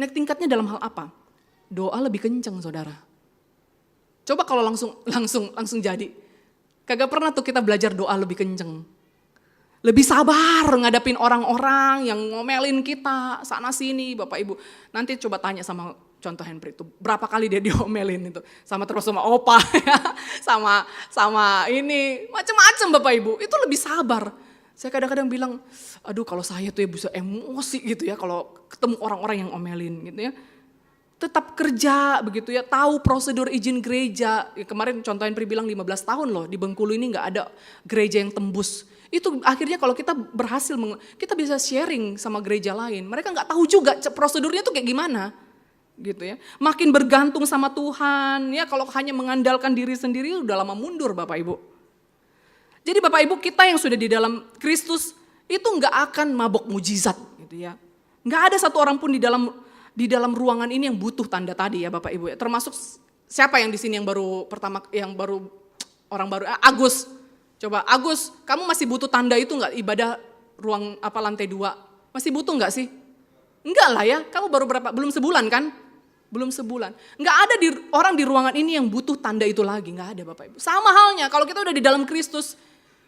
Naik tingkatnya dalam hal apa? Doa lebih kencang saudara. Coba kalau langsung jadi. Kagak pernah tuh kita belajar doa lebih kenceng. Lebih sabar ngadapin orang-orang yang ngomelin kita sana sini Bapak Ibu. Nanti coba tanya sama contoh Henry itu, berapa kali dia diomelin itu, terus sama opa, sama ini, macam-macam Bapak Ibu, itu lebih sabar. Saya kadang-kadang bilang, aduh kalau saya tuh ya bisa emosi gitu ya, kalau ketemu orang-orang yang omelin gitu ya. Tetap kerja begitu ya, tahu prosedur izin gereja. Ya, kemarin contoh Henry bilang 15 tahun loh, di Bengkulu ini gak ada gereja yang tembus. Itu akhirnya kalau kita berhasil, kita bisa sharing sama gereja lain. Mereka gak tahu juga prosedurnya tuh kayak gimana. Gitu ya. Makin bergantung sama Tuhan, ya kalau hanya mengandalkan diri sendiri udah lama mundur Bapak Ibu. Jadi Bapak Ibu, kita yang sudah di dalam Kristus itu gak akan mabok mujizat gitu ya. Gak ada satu orang pun di dalam ruangan ini yang butuh tanda tadi ya Bapak Ibu ya. Termasuk siapa yang di sini yang baru Agus. Coba Agus, kamu masih butuh tanda itu enggak, ibadah ruang lantai 2? Masih butuh enggak sih? Enggak lah ya, kamu baru belum sebulan kan? Belum sebulan. Enggak ada orang di ruangan ini yang butuh tanda itu lagi, enggak ada Bapak Ibu. Sama halnya kalau kita udah di dalam Kristus,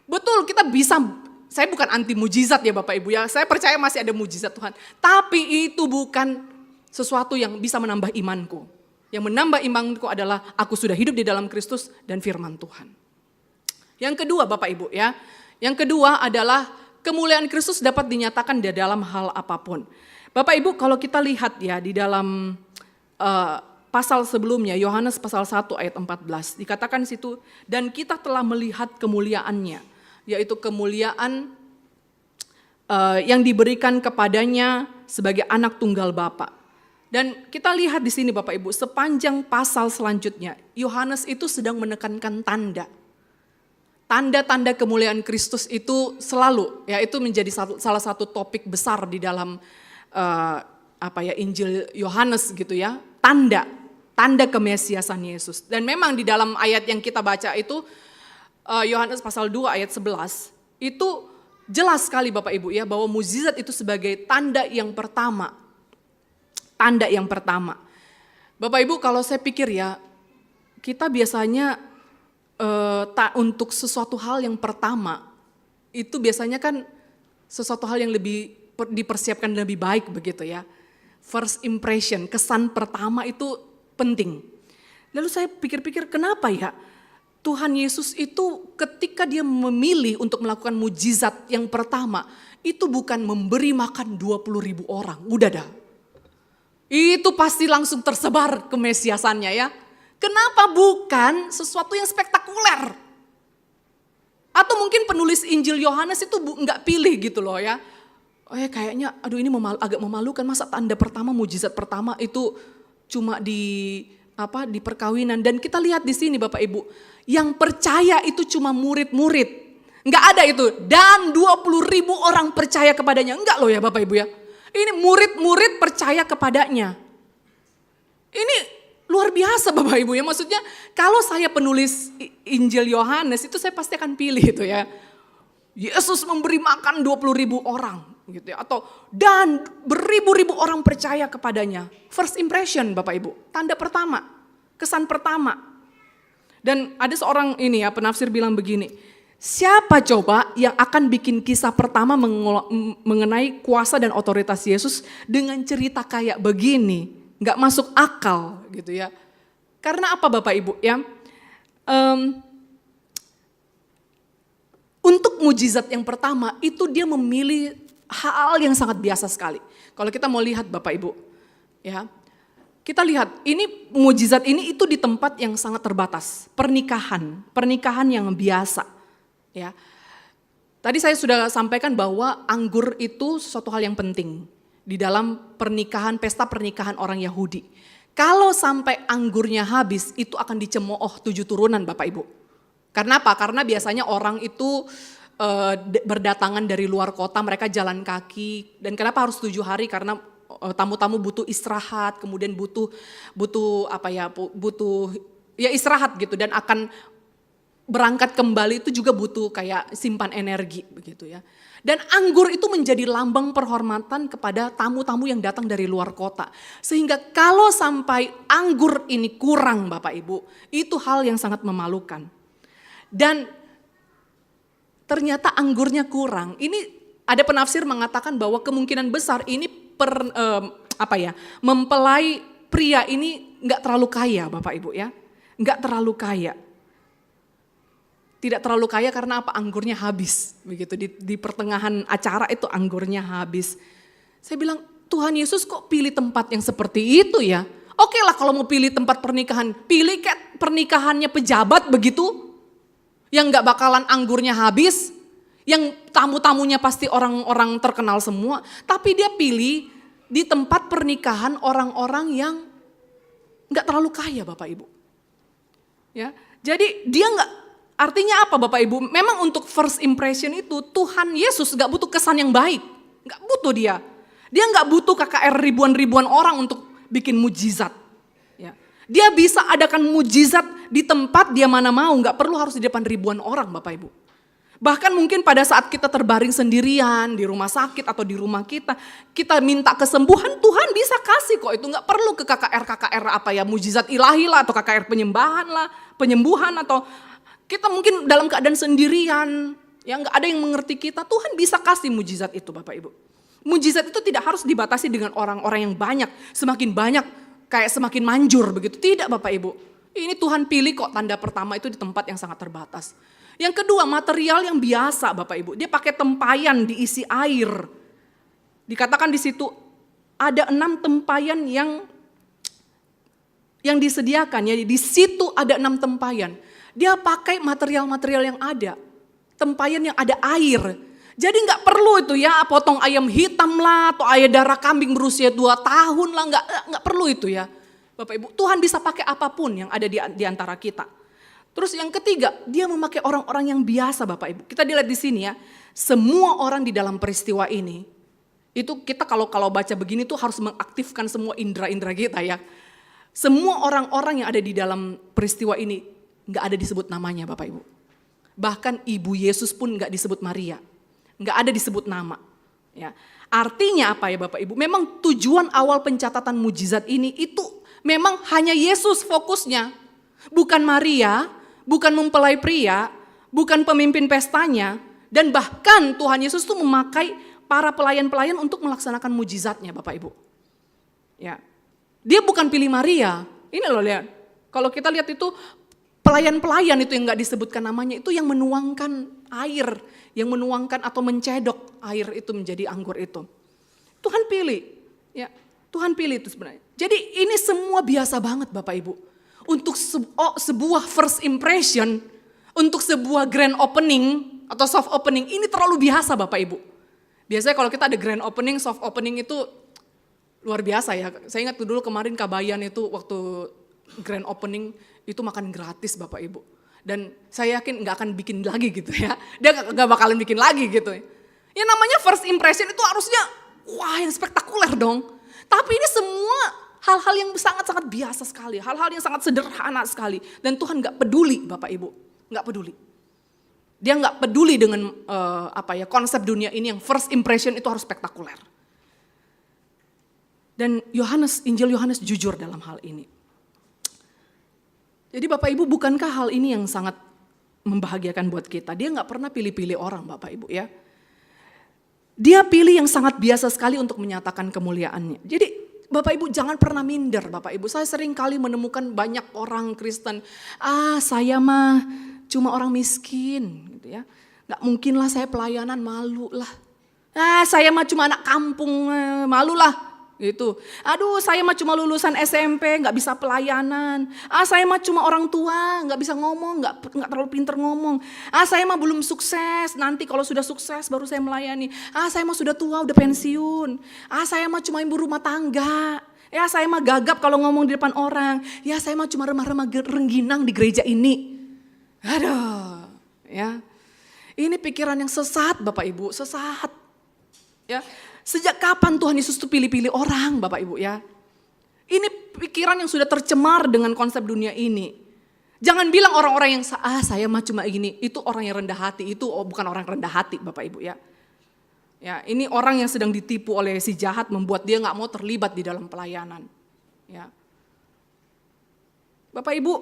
betul kita bisa. Saya bukan anti mujizat ya Bapak Ibu ya, saya percaya masih ada mujizat Tuhan. Tapi itu bukan sesuatu yang bisa menambah imanku. Yang menambah imanku adalah aku sudah hidup di dalam Kristus dan firman Tuhan. Yang kedua Bapak Ibu ya, yang kedua adalah kemuliaan Kristus dapat dinyatakan di dalam hal apapun. Bapak Ibu kalau kita lihat ya di dalam pasal sebelumnya, Yohanes pasal 1 ayat 14, dikatakan situ, dan kita telah melihat kemuliaannya, yaitu kemuliaan yang diberikan kepadanya sebagai anak tunggal Bapa. Dan kita lihat di sini Bapak Ibu, sepanjang pasal selanjutnya, Yohanes itu sedang menekankan tanda. Tanda-tanda kemuliaan Kristus itu selalu, ya itu menjadi salah satu topik besar di dalam Injil Yohanes gitu ya. Tanda kemesiasan Yesus. Dan memang di dalam ayat yang kita baca itu, Yohanes pasal 2 ayat 11, itu jelas sekali Bapak Ibu ya, bahwa mukjizat itu sebagai tanda yang pertama. Tanda yang pertama. Bapak Ibu kalau saya pikir ya, kita biasanya untuk sesuatu hal yang pertama, itu biasanya kan sesuatu hal yang lebih dipersiapkan lebih baik begitu ya. First impression, kesan pertama itu penting. Lalu saya pikir-pikir kenapa ya Tuhan Yesus itu ketika dia memilih untuk melakukan mujizat yang pertama, itu bukan memberi makan 20.000 orang, udah dah. Itu pasti langsung tersebar kemesiasannya ya. Kenapa bukan sesuatu yang spektakuler? Atau mungkin penulis Injil Yohanes itu nggak pilih gitu loh ya. Oh ya kayaknya aduh ini agak memalukan, masa tanda pertama, mujizat pertama itu cuma di perkawinan. Dan kita lihat di sini Bapak Ibu, yang percaya itu cuma murid-murid. Nggak ada itu, dan 20.000 orang percaya kepadanya. Enggak loh ya Bapak Ibu ya. Ini murid-murid percaya kepadanya. Ini luar biasa Bapak Ibu ya, maksudnya kalau saya penulis Injil Yohanes itu saya pasti akan pilih itu ya. Yesus memberi makan 20.000 orang gitu ya, atau dan beribu-ribu orang percaya kepadanya. First impression Bapak Ibu, tanda pertama, kesan pertama. Dan ada seorang penafsir bilang begini, siapa coba yang akan bikin kisah pertama mengenai kuasa dan otoritas Yesus dengan cerita kayak begini? Gak masuk akal gitu ya. Karena apa Bapak Ibu ya? Untuk mujizat yang pertama itu dia memilih hal yang sangat biasa sekali. Kalau kita mau lihat Bapak Ibu ya, kita lihat ini mujizat ini itu di tempat yang sangat terbatas. Pernikahan yang biasa ya. Tadi saya sudah sampaikan bahwa anggur itu sesuatu hal yang penting di dalam pesta pernikahan orang Yahudi. Kalau sampai anggurnya habis, itu akan dicemooh 7 turunan Bapak Ibu. Karena apa? Karena biasanya orang itu berdatangan dari luar kota, mereka jalan kaki. Dan kenapa harus 7 hari? Karena tamu-tamu butuh istirahat, kemudian butuh istirahat gitu, dan akan berangkat kembali itu juga butuh kayak simpan energi begitu ya. Dan anggur itu menjadi lambang perhormatan kepada tamu-tamu yang datang dari luar kota. Sehingga kalau sampai anggur ini kurang Bapak Ibu, itu hal yang sangat memalukan. Dan ternyata anggurnya kurang. Ini ada penafsir mengatakan bahwa kemungkinan besar ini mempelai pria ini nggak terlalu kaya Bapak Ibu ya. Nggak terlalu kaya. Tidak terlalu kaya karena apa? Anggurnya habis. Begitu di pertengahan acara itu anggurnya habis. Saya bilang, Tuhan Yesus kok pilih tempat yang seperti itu ya? Oke lah kalau mau pilih tempat pernikahan, pilih kayak pernikahannya pejabat begitu. Yang nggak bakalan anggurnya habis. Yang tamu-tamunya pasti orang-orang terkenal semua. Tapi dia pilih di tempat pernikahan orang-orang yang nggak terlalu kaya Bapak Ibu. Ya, jadi dia nggak, artinya apa Bapak Ibu? Memang untuk first impression itu Tuhan Yesus nggak butuh kesan yang baik, nggak butuh dia. Dia nggak butuh KKR ribuan-ribuan orang untuk bikin mujizat. Ya, dia bisa adakan mujizat di tempat dia mana mau, nggak perlu harus di depan ribuan orang Bapak Ibu. Bahkan mungkin pada saat kita terbaring sendirian di rumah sakit atau di rumah kita minta kesembuhan, Tuhan bisa kasih kok. Itu nggak perlu ke KKR apa ya, mujizat ilahi lah atau KKR penyembahan lah, penyembuhan atau kita mungkin dalam keadaan sendirian, ya nggak ada yang mengerti kita, Tuhan bisa kasih mujizat itu Bapak Ibu. Mujizat itu tidak harus dibatasi dengan orang-orang yang banyak, semakin banyak kayak semakin manjur begitu. Tidak Bapak Ibu, ini Tuhan pilih kok tanda pertama itu di tempat yang sangat terbatas. Yang kedua, material yang biasa Bapak Ibu. Dia pakai tempayan diisi air. Dikatakan di situ ada 6 tempayan yang disediakan ya. Di situ ada 6 tempayan. Dia pakai material-material yang ada. Tempayan yang ada air. Jadi nggak perlu itu ya potong ayam hitam lah atau ayam darah kambing berusia 2 tahun lah. Nggak perlu itu ya Bapak Ibu. Tuhan bisa pakai apapun yang ada di antara kita. Terus yang ketiga, dia memakai orang-orang yang biasa Bapak Ibu. Kita dilihat di sini ya, semua orang di dalam peristiwa ini, itu kita kalau baca begini tuh harus mengaktifkan semua indera-indera kita ya. Semua orang-orang yang ada di dalam peristiwa ini, gak ada disebut namanya Bapak Ibu. Bahkan Ibu Yesus pun gak disebut Maria, gak ada disebut nama. Ya. Artinya apa ya Bapak Ibu, memang tujuan awal pencatatan mujizat ini itu memang hanya Yesus fokusnya. Bukan Maria, bukan mempelai pria, bukan pemimpin pestanya, dan bahkan Tuhan Yesus tuh memakai para pelayan-pelayan untuk melaksanakan mujizatnya Bapak Ibu. Ya, dia bukan pilih Maria. Ini loh lihat, kalau kita lihat itu pelayan-pelayan itu yang nggak disebutkan namanya itu yang menuangkan air, yang menuangkan atau mencedok air itu menjadi anggur itu. Tuhan pilih, ya Tuhan pilih itu sebenarnya. Jadi ini semua biasa banget Bapak Ibu. Untuk sebuah first impression, untuk sebuah grand opening atau soft opening, ini terlalu biasa Bapak Ibu. Biasanya kalau kita ada grand opening, soft opening itu luar biasa ya. Saya ingat dulu kemarin Kabayan itu waktu grand opening itu makan gratis Bapak Ibu. Dan saya yakin gak akan bikin lagi gitu ya. Dia gak bakalan bikin lagi gitu ya. Yang namanya first impression itu harusnya wah yang spektakuler dong. Tapi ini semua hal-hal yang sangat-sangat biasa sekali, hal-hal yang sangat sederhana sekali. Dan Tuhan gak peduli Bapak Ibu, gak peduli. Dia gak peduli dengan konsep dunia ini yang first impression itu harus spektakuler. Dan Injil Yohanes jujur dalam hal ini. Jadi Bapak Ibu bukankah hal ini yang sangat membahagiakan buat kita? Dia gak pernah pilih-pilih orang Bapak Ibu ya. Dia pilih yang sangat biasa sekali untuk menyatakan kemuliaannya. Jadi Bapak Ibu jangan pernah minder Bapak Ibu. Saya sering kali menemukan banyak orang Kristen. Saya mah cuma orang miskin gitu ya. Gak mungkin lah saya pelayanan, malu lah. Saya mah cuma anak kampung, malu lah gitu. Aduh saya mah cuma lulusan SMP gak bisa pelayanan. Saya mah cuma orang tua gak bisa ngomong, gak terlalu pinter ngomong. Saya mah belum sukses, nanti kalau sudah sukses baru saya melayani. Saya mah sudah tua, udah pensiun. Saya mah cuma ibu rumah tangga. Ya saya mah gagap kalau ngomong di depan orang. Ya saya mah cuma remah-remah rengginang di gereja ini. Aduh ya. Ini pikiran yang sesat Bapak Ibu, sesat. Ya. Sejak kapan Tuhan Yesus itu pilih-pilih orang Bapak Ibu ya. Ini pikiran yang sudah tercemar dengan konsep dunia ini. Jangan bilang orang-orang yang saya mah cuma gini, itu orang yang rendah hati, itu bukan orang yang rendah hati Bapak Ibu ya. Ya, ini orang yang sedang ditipu oleh si jahat membuat dia gak mau terlibat di dalam pelayanan. Ya. Bapak Ibu,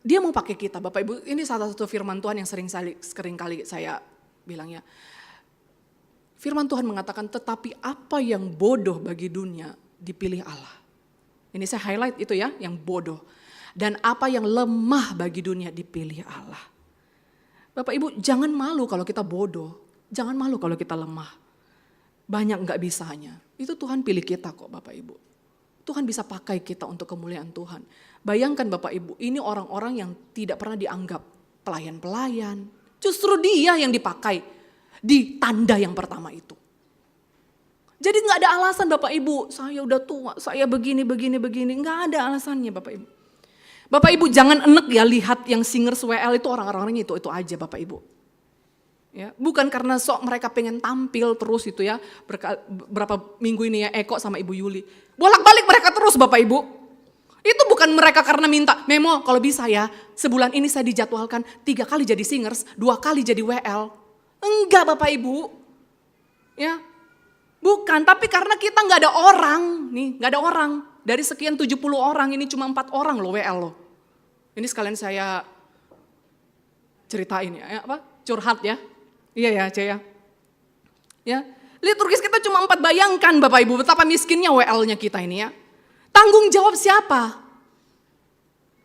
dia mau pakai kita Bapak Ibu, ini salah satu firman Tuhan yang sering kali saya bilang ya. Firman Tuhan mengatakan, tetapi apa yang bodoh bagi dunia, dipilih Allah. Ini saya highlight itu ya, yang bodoh. Dan apa yang lemah bagi dunia dipilih Allah. Bapak Ibu, jangan malu kalau kita bodoh. Jangan malu kalau kita lemah. Banyak gak bisanya. Itu Tuhan pilih kita kok Bapak Ibu. Tuhan bisa pakai kita untuk kemuliaan Tuhan. Bayangkan Bapak Ibu, ini orang-orang yang tidak pernah dianggap pelayan-pelayan. Justru dia yang dipakai di tanda yang pertama itu. Jadi gak ada alasan Bapak Ibu, saya udah tua, saya begini. Gak ada alasannya Bapak Ibu. Bapak Ibu jangan enek ya lihat yang singers WL itu orang-orangnya itu aja Bapak Ibu. Ya, bukan karena sok mereka pengen tampil terus itu ya, berapa minggu ini ya Eko sama Ibu Yuli. Bolak-balik mereka terus Bapak Ibu. Itu bukan mereka karena minta, Memo kalau bisa ya sebulan ini saya dijadwalkan 3 kali jadi singers, 2 kali jadi WL. Enggak Bapak Ibu. Ya, bukan, tapi karena kita gak ada orang, nih gak ada orang. Dari sekian 70 orang ini cuma 4 orang loh WL loh. Ini sekalian saya ceritain ya, curhat ya. Iya ya Cek ya. Ya, liturgis kita cuma 4, bayangkan Bapak Ibu betapa miskinnya WL-nya kita ini ya. Tanggung jawab siapa?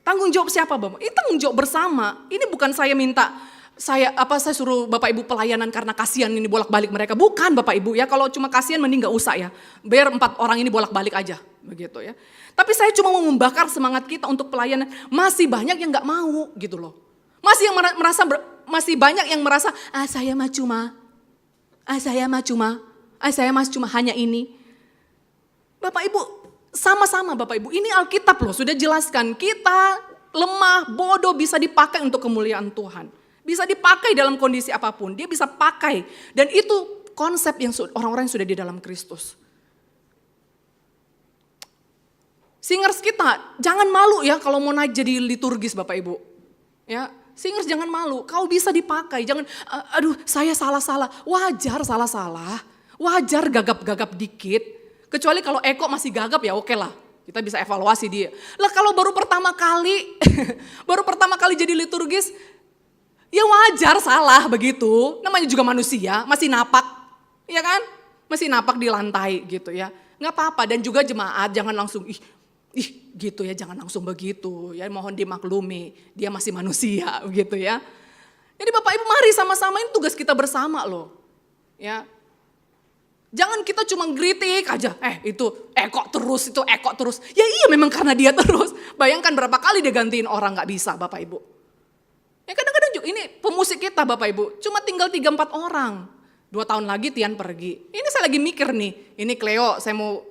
Tanggung jawab siapa Bapak? Ini tanggung jawab bersama. Ini bukan saya minta, saya suruh Bapak Ibu pelayanan karena kasihan ini bolak-balik mereka. Bukan Bapak Ibu ya, kalau cuma kasihan mending gak usah ya. Biar 4 orang ini bolak-balik aja begitu ya. Tapi saya cuma mau membakar semangat kita untuk pelayanan. Masih banyak yang gak mau gitu loh. Masih banyak yang merasa, saya mah cuma hanya ini. Bapak Ibu, sama-sama Bapak Ibu, ini Alkitab loh sudah jelaskan. Kita lemah, bodoh bisa dipakai untuk kemuliaan Tuhan. Bisa dipakai dalam kondisi apapun, dia bisa pakai. Dan itu konsep yang orang-orang yang sudah di dalam Kristus. Singers kita, jangan malu ya kalau mau naik jadi liturgis Bapak Ibu. Ya, singers jangan malu, kau bisa dipakai. Jangan, aduh saya salah-salah. Wajar salah-salah, wajar gagap-gagap dikit. Kecuali kalau Eko masih gagap ya oke lah. Kita bisa evaluasi dia. Lah kalau baru pertama kali jadi liturgis, ya wajar salah begitu. Namanya juga manusia, masih napak. Ya kan? Masih napak di lantai gitu ya. Nggak apa-apa, dan juga jemaat jangan langsung gitu ya, jangan langsung begitu ya, mohon dimaklumi, dia masih manusia begitu ya. Jadi Bapak Ibu mari sama-sama, ini tugas kita bersama loh. Ya. Jangan kita cuma ngeritik aja, itu Eko terus. Ya iya memang karena dia terus. Bayangkan berapa kali dia gantiin orang gak bisa Bapak Ibu. Ya kadang-kadang juga ini pemusik kita Bapak Ibu, cuma tinggal 3-4 orang. 2 tahun lagi Tian pergi. Ini saya lagi mikir nih, ini Cleo saya mau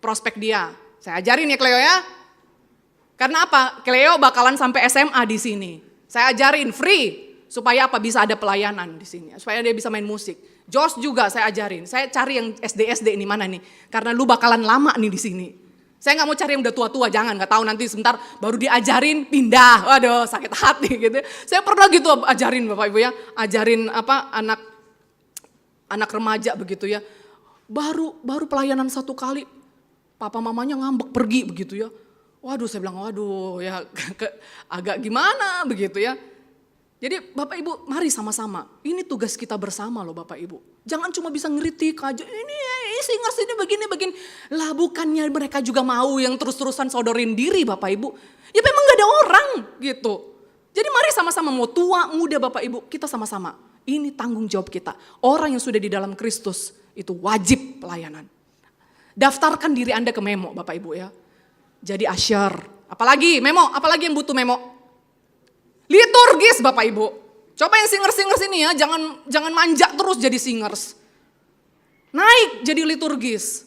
prospek dia. Saya ajarin ya Cleo ya. Karena apa? Cleo bakalan sampai SMA di sini. Saya ajarin free supaya apa? Bisa ada pelayanan di sini. Supaya dia bisa main musik. Josh juga saya ajarin. Saya cari yang SD ini mana nih? Karena lu bakalan lama nih di sini. Saya nggak mau cari yang udah tua-tua, jangan. Nggak tahu nanti sebentar baru diajarin pindah. Waduh sakit hati gitu. Saya pernah gitu ajarin Bapak Ibu ya. Ajarin anak remaja begitu ya. Baru pelayanan 1 kali. Papa mamanya ngambek pergi begitu ya. Waduh saya bilang waduh ya agak gimana begitu ya. Jadi Bapak Ibu mari sama-sama. Ini tugas kita bersama loh Bapak Ibu. Jangan cuma bisa ngeritik aja. Ini singers ini begini. Lah bukannya mereka juga mau yang terus-terusan sodorin diri Bapak Ibu. Ya memang gak ada orang gitu. Jadi mari sama-sama, mau tua muda Bapak Ibu, kita sama-sama. Ini tanggung jawab kita. Orang yang sudah di dalam Kristus itu wajib pelayanan. Daftarkan diri Anda ke Memo Bapak Ibu ya. Jadi usher. Apalagi Memo, apalagi yang butuh Memo? Liturgis Bapak Ibu. Coba yang singers ini ya, jangan manja terus jadi singers. Naik jadi liturgis.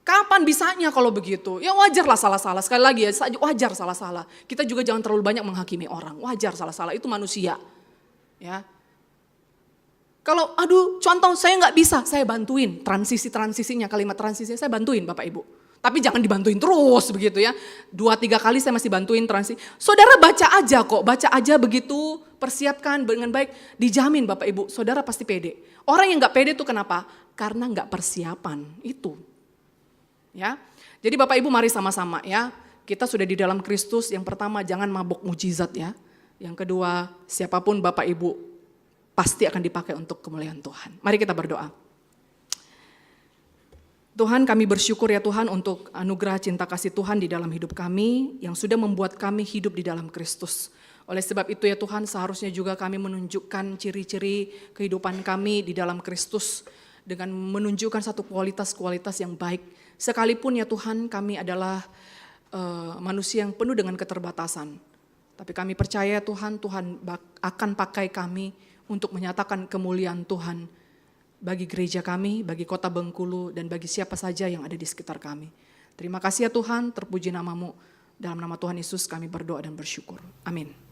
Kapan bisanya kalau begitu? Ya wajarlah salah-salah. Sekali lagi ya, wajar salah-salah. Kita juga jangan terlalu banyak menghakimi orang. Wajar salah-salah, itu manusia. Ya. Kalau contoh saya nggak bisa, saya bantuin transisinya, kalimat transisinya saya bantuin Bapak Ibu. Tapi jangan dibantuin terus begitu ya. 2-3 kali saya masih bantuin transisi. Saudara baca aja begitu, persiapkan dengan baik, dijamin Bapak Ibu, saudara pasti pede. Orang yang nggak pede itu kenapa? Karena nggak persiapan itu. Ya, jadi Bapak Ibu mari sama-sama ya. Kita sudah di dalam Kristus. Yang pertama jangan mabok mujizat ya. Yang kedua siapapun Bapak Ibu pasti akan dipakai untuk kemuliaan Tuhan. Mari kita berdoa. Tuhan, kami bersyukur ya Tuhan untuk anugerah cinta kasih Tuhan di dalam hidup kami yang sudah membuat kami hidup di dalam Kristus. Oleh sebab itu ya Tuhan, seharusnya juga kami menunjukkan ciri-ciri kehidupan kami di dalam Kristus dengan menunjukkan satu kualitas-kualitas yang baik. Sekalipun ya Tuhan, kami adalah manusia yang penuh dengan keterbatasan. Tapi kami percaya Tuhan akan pakai kami untuk menyatakan kemuliaan Tuhan bagi gereja kami, bagi kota Bengkulu, dan bagi siapa saja yang ada di sekitar kami. Terima kasih ya Tuhan, terpuji namamu. Dalam nama Tuhan Yesus kami berdoa dan bersyukur. Amin.